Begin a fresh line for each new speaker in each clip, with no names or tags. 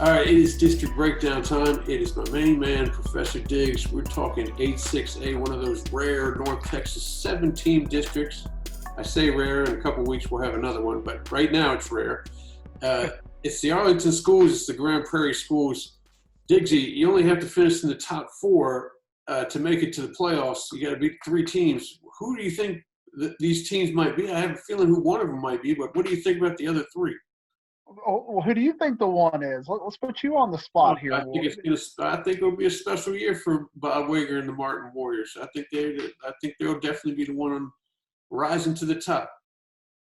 All right, it is district breakdown time. It is my main man, Professor Diggs. We're talking 8-6A, one of those rare North Texas 7-team districts. I say rare, in a couple of weeks we'll have another one, but right now it's rare. It's the Arlington schools, it's the Grand Prairie schools. Diggsy, you only have to finish in the top four to make it to the playoffs. You got to beat 3 teams. Who do you think these teams might be? I have a feeling who one of them might be, but what do you think about the other 3?
Well, who do you think the one is? Let's put you on the spot here.
I think it'll be a special year for Bob Wager and the Martin Warriors. I think they'll definitely be the one rising to the top.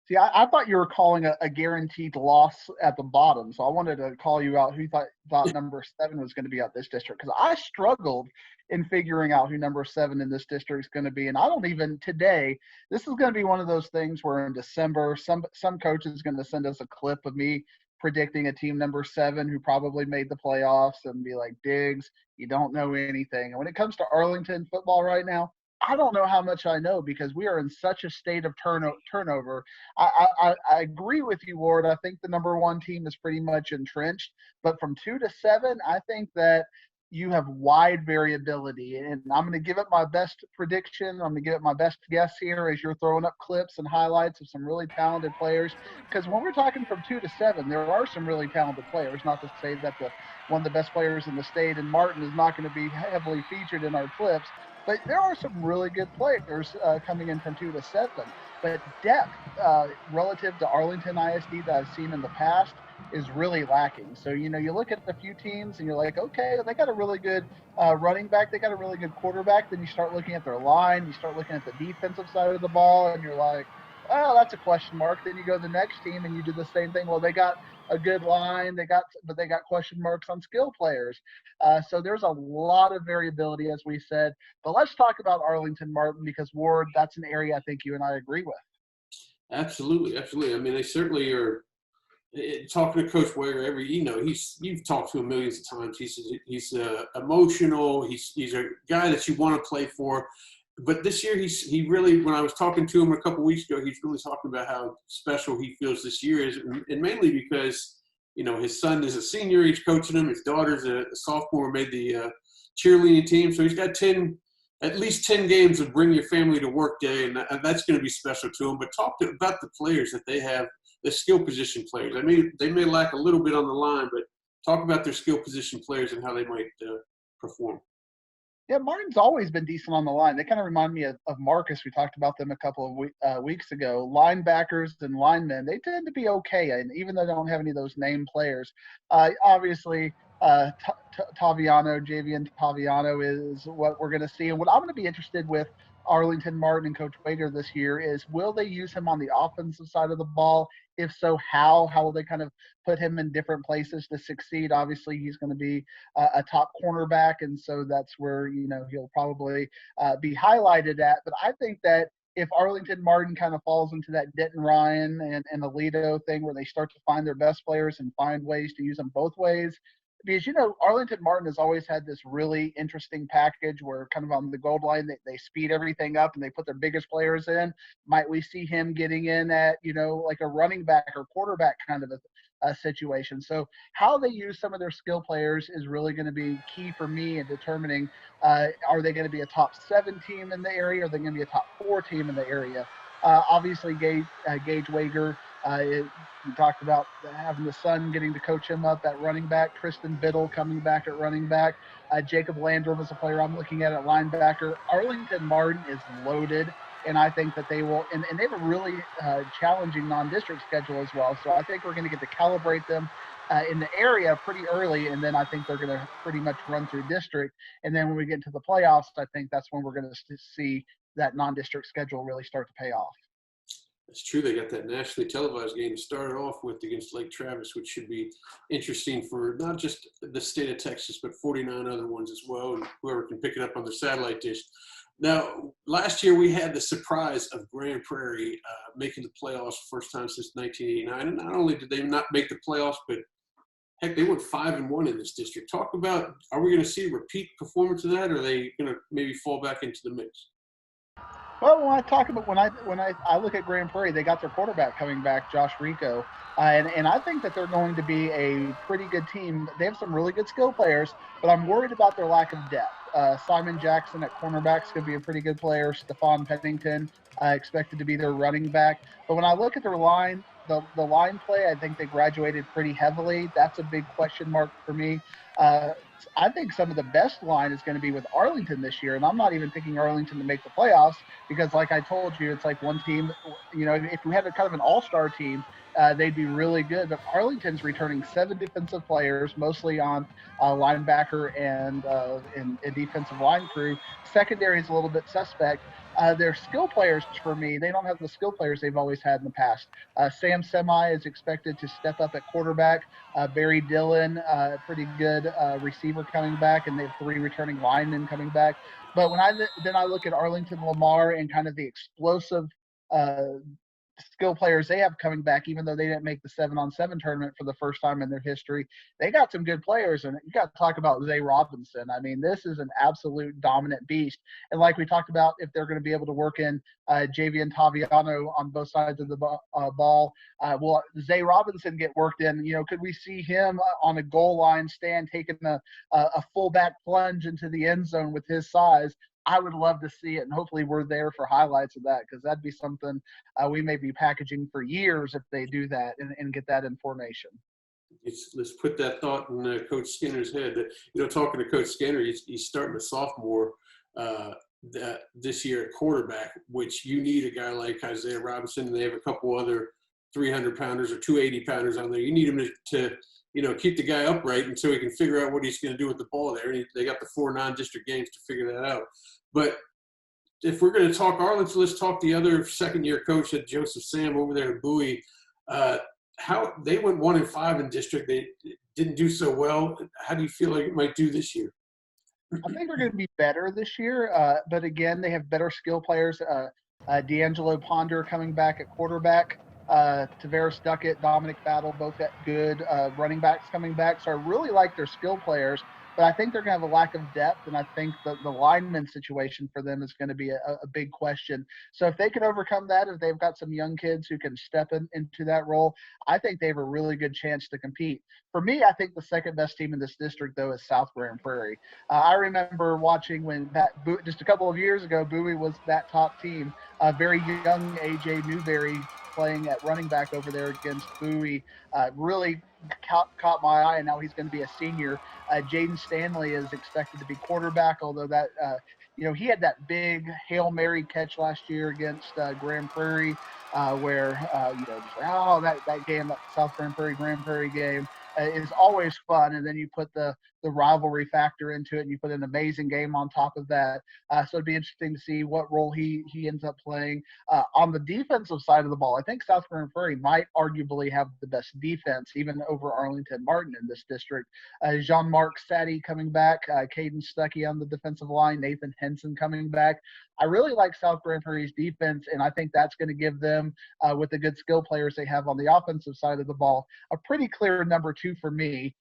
See, I thought you were calling a guaranteed loss at the bottom, so I wanted to call you out who thought number 7 was going to be out this district, because I struggled in figuring out who number 7 in this district is going to be, and I don't even today. This is going to be one of those things where in December, some coach is going to send us a clip of me predicting a team number 7 who probably made the playoffs and be like, Diggs, you don't know anything. And when it comes to Arlington football right now, I don't know how much I know because we are in such a state of turnover. I agree with you, Ward. I think the number 1 team is pretty much entrenched. But from 2 to 7, I think that you have wide variability. And I'm going to give it my best prediction. I'm going to give it my best guess here as you're throwing up clips and highlights of some really talented players. Because when we're talking from 2 to 7, there are some really talented players. Not to say that one of the best players in the state and Martin is not going to be heavily featured in our clips. But there are some really good players coming in from 2 to 7. But depth relative to Arlington ISD that I've seen in the past is really lacking. So, you look at a few teams and you're like, okay, they got a really good running back. They got a really good quarterback. Then you start looking at their line. You start looking at the defensive side of the ball, and you're like, well, that's a question mark. Then you go to the next team and you do the same thing. Well, they got a good line, but they got question marks on skill players. So there's a lot of variability, as we said. But let's talk about Arlington Martin because, Ward, that's an area I think you and I agree with.
Absolutely. I mean, they certainly are. Talking to Coach Wager, you've talked to him millions of times. He's emotional. He's a guy that you want to play for. But this year, he really, when I was talking to him a couple of weeks ago, he's really talking about how special he feels this year is, and mainly because, his son is a senior, he's coaching him. His daughter's a sophomore, made the cheerleading team. So he's got at least 10 games of Bring Your Family to Work Day, and that's going to be special to him. But about the players that they have, the skill position players. I mean, they may lack a little bit on the line, but talk about their skill position players and how they might perform.
Yeah, Martin's always been decent on the line. They kind of remind me of Marcus. We talked about them a couple of weeks ago. Linebackers and linemen, they tend to be okay, and even though they don't have any of those name players. Obviously, Javian Taviano is what we're going to see. And what I'm going to be interested with Arlington Martin and Coach Wager this year is, will they use him on the offensive side of the ball? If so, how? How will they kind of put him in different places to succeed? Obviously, he's going to be a top cornerback, and so that's where, he'll probably be highlighted at. But I think that if Arlington Martin kind of falls into that Denton Ryan and Alito thing where they start to find their best players and find ways to use them both ways, because, Arlington Martin has always had this really interesting package where kind of on the gold line, they speed everything up and they put their biggest players in. Might we see him getting in at, like a running back or quarterback kind of a situation? So how they use some of their skill players is really going to be key for me in determining, are they going to be a top 7 team in the area? Are they going to be a top 4 team in the area? Obviously, Gage Wager, we talked about having the son getting to coach him up at running back. Tristan Biddle coming back at running back. Jacob Landrum is a player I'm looking at linebacker. Arlington Martin is loaded, and I think that they will – and they have a really challenging non-district schedule as well. So I think we're going to get to calibrate them in the area pretty early, and then I think they're going to pretty much run through district. And then when we get into the playoffs, I think that's when we're going to see that non-district schedule really start to pay off.
It's true. They got that nationally televised game to start it off with against Lake Travis, which should be interesting for not just the state of Texas, but 49 other ones as well, and whoever can pick it up on their satellite dish. Now, last year we had the surprise of Grand Prairie making the playoffs first time since 1989. And not only did they not make the playoffs, but heck, they went 5-1 in this district. Talk about, are we going to see a repeat performance of that, or are they going to maybe fall back into the mix?
Well, when I look at Grand Prairie, they got their quarterback coming back, Josh Rico, and I think that they're going to be a pretty good team. They have some really good skill players, but I'm worried about their lack of depth. Simon Jackson at cornerback's going to be a pretty good player. Stephon Pennington expected to be their running back. But when I look at their line, the line play, I think they graduated pretty heavily. That's a big question mark for me. Uh, I think some of the best line is going to be with Arlington this year, and I'm not even picking Arlington to make the playoffs because, like I told you, it's like one team. If we had a kind of an all-star team, they'd be really good. But Arlington's returning 7 defensive players, mostly on linebacker and defensive line crew. Secondary is a little bit suspect. Their skill players, for me, they don't have the skill players they've always had in the past. Sam Semi is expected to step up at quarterback. Barry Dillon, pretty good receiver coming back, and they have 3 returning linemen coming back. But when I look at Arlington Lamar and kind of the explosive uh, skill players they have coming back, even though they didn't make the 7-on-7 tournament for the first time in their history, they got some good players. And you got to talk about Zay Robinson. I mean, this is an absolute dominant beast. And like we talked about, if they're going to be able to work in Javian Taviano on both sides of the ball, will Zay Robinson get worked in? Could we see him on a goal line stand taking a fullback plunge into the end zone with his size? I would love to see it, and hopefully we're there for highlights of that because that'd be something we may be packaging for years if they do that and get that in formation.
Let's put that thought in Coach Skinner's head. Talking to Coach Skinner, he's starting a sophomore this year at quarterback, which you need a guy like Isaiah Robinson. They have a couple other 300-pounders or 280-pounders on there. You need him to keep the guy upright until he can figure out what he's going to do with the ball there. And they got the 4 non-district games to figure that out. But if we're going to talk Arlington, let's talk the other second-year coach at Joseph Sam over there at Bowie. How they went 1-5 in district. They didn't do so well. How do you feel like it might do this year?
I think they're going to be better this year, but again, they have better skill players. D'Angelo Ponder coming back at quarterback. Tavares Duckett, Dominic Battle, both at good running backs coming back. So I really like their skill players, but I think they're going to have a lack of depth, and I think the lineman situation for them is going to be a big question. So if they can overcome that, if they've got some young kids who can step into that role, I think they have a really good chance to compete. For me, I think the second best team in this district, though, is South Grand Prairie. I remember watching when just a couple of years ago, Bowie was that top team. Very young A.J. Newberry playing at running back over there against Bowie really caught my eye, and now he's going to be a senior. Jaden Stanley is expected to be quarterback, although that he had that big Hail Mary catch last year against Grand Prairie, where that game, that South Grand Prairie game, is always fun. And then you put the rivalry factor into it, and you put an amazing game on top of that. So it'd be interesting to see what role he ends up playing. On the defensive side of the ball, I think South Grand Prairie might arguably have the best defense, even over Arlington Martin in this district. Jean-Marc Sadi coming back, Caden Stuckey on the defensive line, Nathan Henson coming back. I really like South Grand Prairie's defense, and I think that's going to give them, with the good skill players they have on the offensive side of the ball, a pretty clear number 2 for me.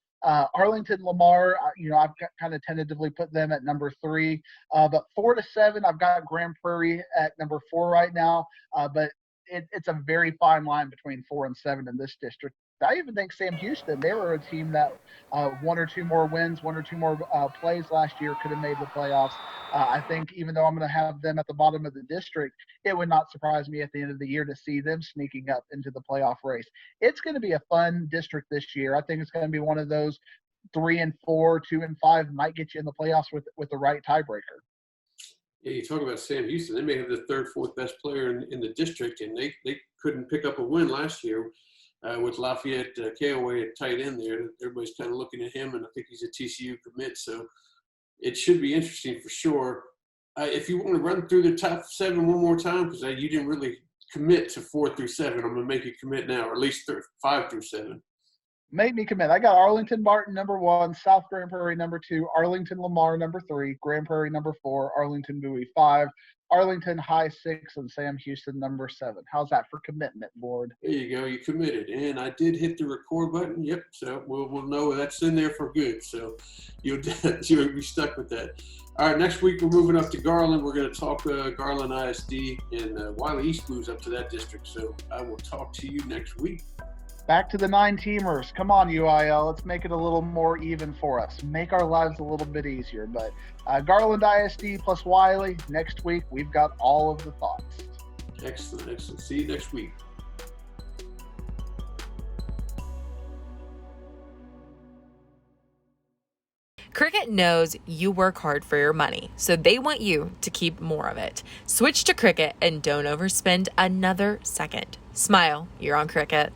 Arlington Lamar, I've kind of tentatively put them at number 3, but 4 to 7, I've got Grand Prairie at number 4 right now, but it's a very fine line between 4 and 7 in this district. I even think Sam Houston, they were a team that 1 or 2 more wins, 1 or 2 more plays last year could have made the playoffs. I think even though I'm going to have them at the bottom of the district, it would not surprise me at the end of the year to see them sneaking up into the playoff race. It's going to be a fun district this year. I think it's going to be one of those 3 and 4, 2 and 5 might get you in the playoffs with the right tiebreaker.
Yeah, you talk about Sam Houston. They may have the 3rd, 4th best player in the district, and they couldn't pick up a win last year. With Lafayette Kayaway at tight end there. Everybody's kind of looking at him, and I think he's a TCU commit. So it should be interesting for sure. If you want to run through the top 7 one more time, because you didn't really commit to 4 through 7, I'm going to make you commit now, or at least 5 through 7.
Make me commit. I got Arlington Martin number 1, South Grand Prairie number 2, Arlington Lamar number 3, Grand Prairie number 4, Arlington Bowie 5, Arlington High 6, and Sam Houston number 7. How's that for commitment, Ward?
There you go. You committed, and I did hit the record button. Yep. So we'll know that's in there for good. So you'll be stuck with that. All right. Next week we're moving up to Garland. We're going to talk Garland Isd, and Wiley East moves up to that district. So I will talk to you next week.
Back to the 9-teamers. Come on, UIL. Let's make it a little more even for us. Make our lives a little bit easier. But Garland ISD plus Wiley, next week, we've got all of the thoughts.
Excellent, excellent. See you next week.
Cricket knows you work hard for your money, so they want you to keep more of it. Switch to Cricket and don't overspend another second. Smile, you're on Cricket.